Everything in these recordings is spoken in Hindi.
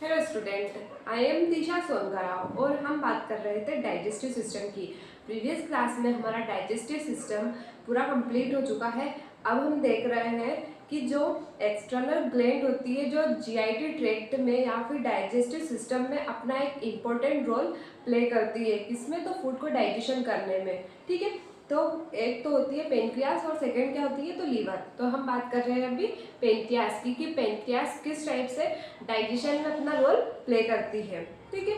हेलो स्टूडेंट, आई एम दिशा सोनकराव और हम बात कर रहे थे डाइजेस्टिव सिस्टम की। प्रीवियस क्लास में हमारा डाइजेस्टिव सिस्टम पूरा कंप्लीट हो चुका है। अब हम देख रहे हैं कि जो एक्सटर्नल ग्लैंड होती है जो जीआईटी ट्रैक्ट में या फिर डाइजेस्टिव सिस्टम में अपना एक इम्पोर्टेंट रोल प्ले करती है, किसमें तो फूड को डाइजेशन करने में। ठीक है, तो एक तो होती है पेनक्रियास और सेकंड क्या होती है तो लीवर। तो हम बात कर रहे हैं अभी पेनक्रियास की कि पेनक्रियास किस टाइप से डाइजेशन में अपना रोल प्ले करती है। ठीक है,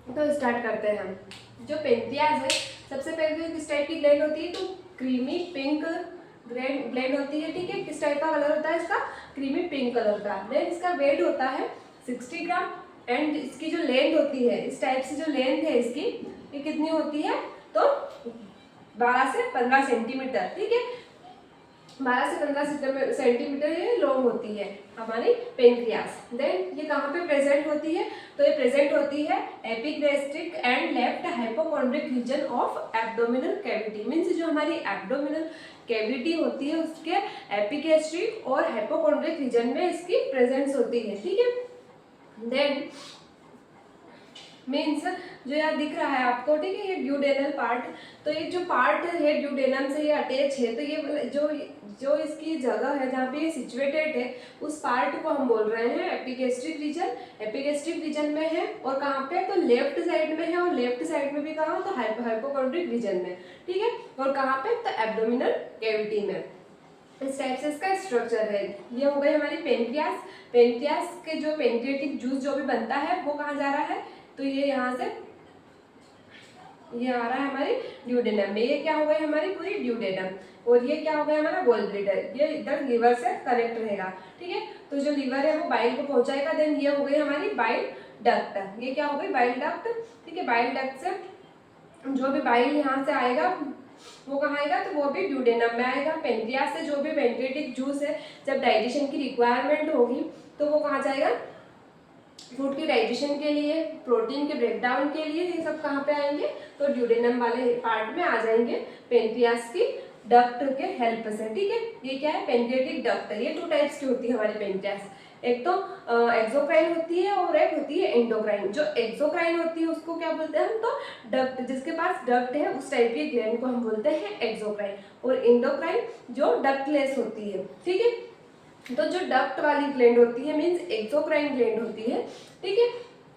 तो स्टार्ट करते हैं हम। जो पेनक्रियास है सबसे पहले तो किस टाइप की ग्लैंड होती है तो क्रीमी पिंक ग्लैंड होती है। ठीक है, किस टाइप का कलर होता है इसका, क्रीमी पिंक कलर का। देन इसका वेट होता है 60 ग्राम एंड इसकी जो लेंथ होती है, इस टाइप से जो लेंथ है इसकी, ये कितनी होती है तो 12 से 15 सेंटीमीटर। ठीक है, 12 से 15 सेंटीमीटर ये लॉन्ग होती है हमारी पेनक्रियास। देन ये कहाँ पे प्रेजेंट होती है तो ये प्रेजेंट होती है epigastric and left hypochondriac region of abdominal cavity. Means जो हमारी एब्डोमिनल कैविटी होती है उसके एपिगैस्ट्रिक और हाइपोकॉन्ड्रिक रीजन में इसकी प्रेजेंस होती है। ठीक है, देन मीन्स जो यहाँ दिख रहा है आपको, ठीक है, ये ड्यूडेनल पार्ट। तो ये जो पार्ट है ड्यूडेनम से ये अटैच है, तो ये जो जो इसकी जगह है जहाँ पे ये सिचुएटेड है उस पार्ट को हम बोल रहे हैं एपिगैस्ट्रिक रीजन। एपिगैस्ट्रिक रीजन में है और कहाँ पे तो लेफ्ट साइड में है, और लेफ्ट साइड में भी कहाँ तो हाइपोकॉन्ड्रिक रीजन में। ठीक है, और कहाँ पे तो एब्डोमिनल कैविटी में। इस टाइप से इसका स्ट्रक्चर है। ये हो गई हमारी पेनक्रियास। पेनक्रियास के जो पेनक्रियाटिक जूस जो भी बनता है वो कहाँ जा रहा है तो ये यहाँ से ये आ रहा है हमारी ड्यूडेनम में। ये क्या हो गई हमारी पूरी ड्यूडेनम, और ये क्या हो गया हमारा गोल ब्लैडर, ये इधर लीवर से कनेक्ट रहेगा। ठीक है, तो जो लीवर है वो बाइल को पहुंचाएगा। देन ये हो गई हमारी बाइल डक्ट। ये क्या हो गई बाइल डक्ट। ठीक है, बाइल डक्ट से जो भी बाइल यहाँ से आएगा वो कहाँ आएगा तो वो भी ड्यूडेनम में आएगा। पेनक्रियास से जो भी पेनक्रियाटिक जूस है जब डाइजेशन की रिक्वायरमेंट होगी तो वो कहाँ जाएगा, फूड के डाइजेशन के लिए, प्रोटीन के ब्रेकडाउन के लिए। ये सब कहाँ पे आएंगे तो ड्यूडेनम वाले पार्ट में आ जाएंगे पेनक्रियास की डक्ट के हेल्प से। ठीक है, ये क्या है पेनक्रियाटिक डक्ट। ये 2 टाइप्स की होती है हमारी पेनक्रियास, एक तो एक्सोक्राइन होती है और एक होती है एंडोक्राइन। जो एक्सोक्राइन होती है उसको क्या बोलते हैं हम तो डक्ट, जिसके पास डक्ट है उस टाइप की ग्लैंड को हम बोलते हैं एक्सोक्राइन। और एंडोक्राइन जो डक्टलेस होती है। ठीक है, तो जो डक्ट वाली ग्लैंड होती है मींस एक्सोक्राइन ग्लैंड होती है। ठीक है,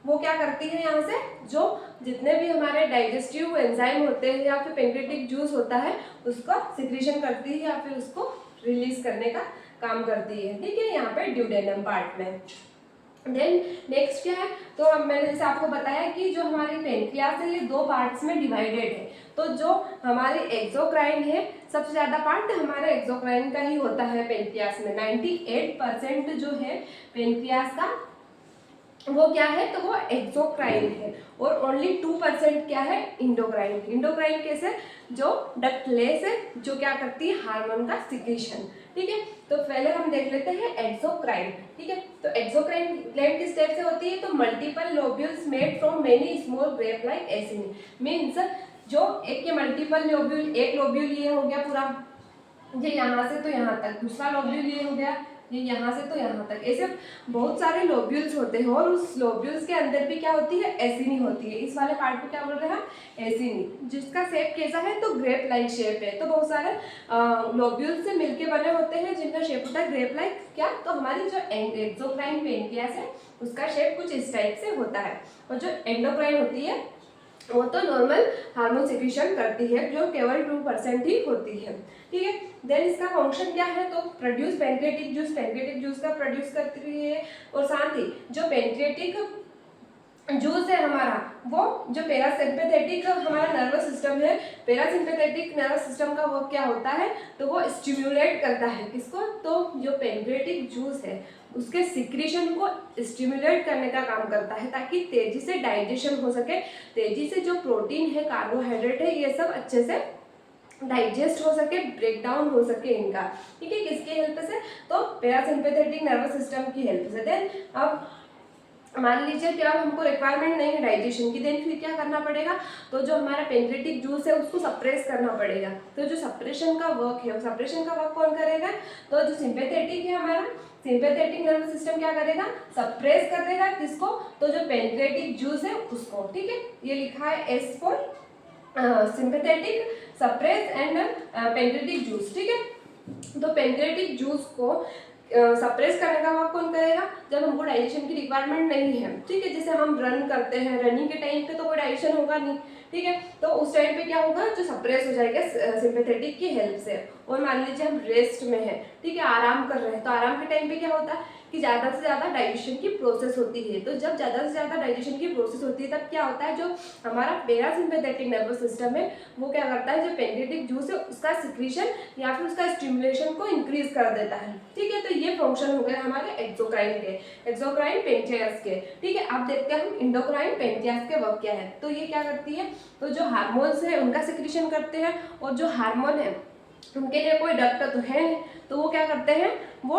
वो क्या करती है यहाँ से जो जितने भी हमारे डाइजेस्टिव एंजाइम होते हैं या फिर पेनक्रियाटिक जूस होता है उसका सिक्रीशन करती है या फिर उसको रिलीज करने का काम करती है। ठीक है, यहाँ पे ड्यूडेनम पार्ट में। देन नेक्स्ट क्या है तो अब मैंने जैसे आपको बताया कि जो हमारी पेनक्रियास है ये 2 पार्ट्स में डिवाइडेड है। तो जो हमारी एक्सोक्राइन है सबसे ज़्यादा पार्ट हमारा एक्सोक्राइन का ही होता है पेनक्रियास में। 98% जो है पेनक्रियास का वो क्या है तो वो एक्सोक्राइन है, और ओनली 2% क्या है इंडोक्राइन। इंडोक्राइन कैसे, जो डक्टलेस है जो क्या करती है हार्मोन का सिक्रीशन। ठीक है, तो पहले हम देख लेते हैं एक्सोक्राइन। ठीक है, तो एक्सोक्राइन ग्लैंड किस टाइप से होती है तो multiple lobules made from many small grape like acini. Means जो एक के मल्टीपल लोब्यूल, एक लोब्यूल ये हो गया पूरा ये यहाँ से तो यहाँ तक, दूसरा लोब्यूल ये हो गया ये यहाँ से तो यहाँ तक, ऐसे बहुत सारे लोब्यूल्स होते हैं। और उस लोब्यूल्स के अंदर भी क्या होती है एसिनी होती है। इस वाले पार्ट को क्या बोल रहे हैं हम एसिनी, जिसका शेप कैसा है तो ग्रेप लाइक शेप है। तो बहुत सारे लोब्यूल्स से मिलके बने होते हैं जिनका शेप होता है ग्रेप लाइक। क्या तो हमारी जो एक्सोक्राइन पेनक्रियास है उसका शेप कुछ इस टाइप से होता है। और जो एंडोक्राइन होती है वो तो नॉर्मल हार्मोन सिक्रीशन करती है जो केवल 2% ही होती है। ठीक है, देन इसका फंक्शन क्या है तो produce pancreatic juice, pancreatic juice का प्रोड्यूस करती है। और साथ ही जो पेनक्रियाटिक जूस है हमारा वो जो पैरासिम्पैथेटिक हमारा नर्वस सिस्टम है, पैरासिम्पैथेटिक नर्वस सिस्टम का वर्क क्या होता है तो वो स्टिम्युलेट करता है किसको तो जो पेनक्रियाटिक जूस है उसके सिक्रीशन को स्टिम्युलेट करने का काम करता है ताकि तेजी से डाइजेशन हो सके, तेजी से जो प्रोटीन है कार्बोहाइड्रेट है ये सब अच्छे से डाइजेस्ट हो सके, ब्रेक डाउन हो सके इनका। ठीक है, किसके हेल्प से तो पैरासिम्पैथेटिक नर्वस सिस्टम की हेल्प से। देन अब मान लीजिए कि अब हमको रिक्वायरमेंट नहीं है डाइजेशन की, देन फिर क्या करना पड़ेगा, तो जो हमारा पेनक्रेटिक जूस है उसको सप्रेस करना पड़ेगा। तो जो सप्रेशन का वर्क है, सप्रेशन का वर्क कौन करेगा, तो जो सिंपैथेटिक है हमारा सिंपैथेटिक नर्वस सिस्टम क्या करेगा, सप्रेस कर देगा किसको, तो जो पेनक्रेटिक जूस है उसको। ठीक है, ये लिखा है S for sympathetic, suppress and pancreatic juice. ठीक है, तो पेनक्रेटिक जूस को सप्रेस करने का वर्क कौन करेगा, जब हमको डाइजेशन की रिक्वायरमेंट नहीं है। ठीक है, जैसे हम रन करते हैं, रनिंग के टाइम पे तो कोई डाइजेशन होगा नहीं। ठीक है, तो उस टाइम पे क्या होगा, जो सप्रेस हो जाएगा सिंपैथेटिक की हेल्प से। और मान लीजिए हम रेस्ट में है, ठीक है, आराम कर रहे हैं, तो आराम के टाइम पे क्या होता है कि ज़्यादा से ज़्यादा डाइजेशन की प्रोसेस होती है। तो जब ज़्यादा से ज़्यादा डाइजेशन की प्रोसेस होती है तब क्या होता है, जो हमारा पैरासिम्पैथेटिक नर्वस सिस्टम है वो क्या करता है, जो पेनक्रेटिक जूस है उसका सिक्रीशन या फिर उसका स्टिमुलेशन को इंक्रीज कर देता है। ठीक है, तो ये फंक्शन हो गए हमारे एक्सोक्राइन के, एक्सोक्राइन पेनक्रियास के। ठीक है, अब देखते हैं हम इंडोक्राइन पेनक्रियास के वर्क क्या है। तो ये क्या करती है, तो जो हार्मोन्स है उनका सिक्रीशन करते हैं, और जो हार्मोन है उनके लिए कोई डक्ट तो है नहीं, तो वो क्या करते हैं, वो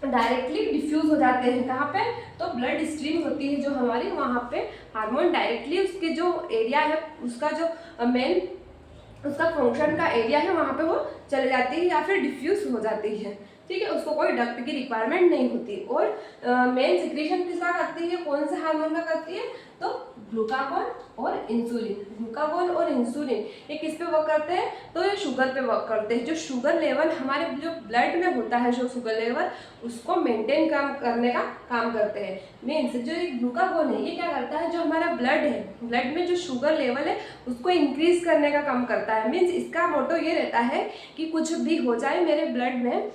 डायरेक्टली डिफ्यूज हो जाते हैं। कहाँ पे, तो ब्लड स्ट्रीम होती है जो हमारी, वहाँ पे हार्मोन डायरेक्टली उसके जो एरिया है, उसका जो मेन उसका फंक्शन का एरिया है वहाँ पे वो चले जाती है या फिर डिफ्यूज हो जाती है। ठीक है, उसको कोई डक्ट की रिक्वायरमेंट नहीं होती। और मेन सिक्रीशन किसका करती है, कौन से हार्मोन का करती है, तो ग्लूकागोन और इंसुलिन। ग्लूकागोन और इंसुलिन ये किस पे वर्क करते हैं, तो ये शुगर पे वर्क करते हैं। जो शुगर लेवल हमारे जो ब्लड में होता है, जो शुगर लेवल उसको मेंटेन करने का काम करते हैं। मीन्स जो ये ग्लूकागोन है ये क्या करता है, जो हमारा ब्लड है, ब्लड में जो शुगर लेवल है उसको इंक्रीज करने का काम करता है। मीन्स इसका मोटो ये रहता है कि कुछ भी हो जाए मेरे ब्लड में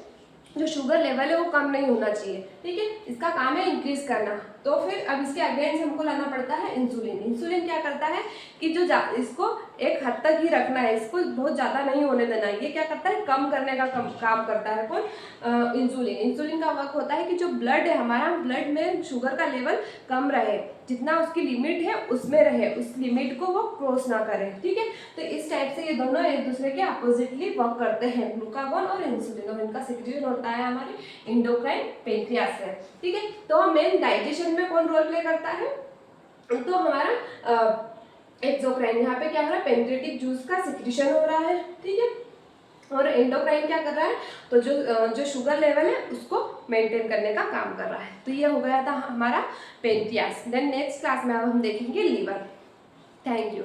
जो शुगर लेवल है वो कम नहीं होना चाहिए। ठीक है, इसका काम है इंक्रीज करना। तो फिर अब इसके अगेंस्ट हमको लाना पड़ता है इंसुलिन। इंसुलिन क्या करता है कि जो इसको एक हद तक ही रखना है, इसको बहुत ज़्यादा नहीं होने देना है। ये क्या करता है, कम करने का काम करता है कौन, इंसुलिन। इंसुलिन का वर्क होता है कि जो ब्लड है हमारा, ब्लड में शुगर का लेवल कम रहे, जितना उसकी लिमिट है उसमें रहे, उस लिमिट को वो क्रॉस ना करे। ठीक है, तो इस टाइप से ये दोनों एक दूसरे के अपोजिटली वर्क करते हैं, ग्लूकागोन और इंसुलिन, और इनका सिक्रीशन होता है हमारे इंडोक्राइन पेनक्रियास से। ठीक है, तो मेन डाइजेशन में कौन रोल प्ले करता है, तो हमारा एक्सोक्राइन। यहाँ पे क्या हो रहा है, पेनक्रेटिक जूस का सिक्रीशन हो रहा है। ठीक है, और एंडोक्राइन क्या कर रहा है, तो जो शुगर लेवल है उसको मेंटेन करने का काम कर रहा है। तो ये हो गया था हमारा पेनक्रियास। देन नेक्स्ट क्लास में अब हम देखेंगे लीवर। Thank you.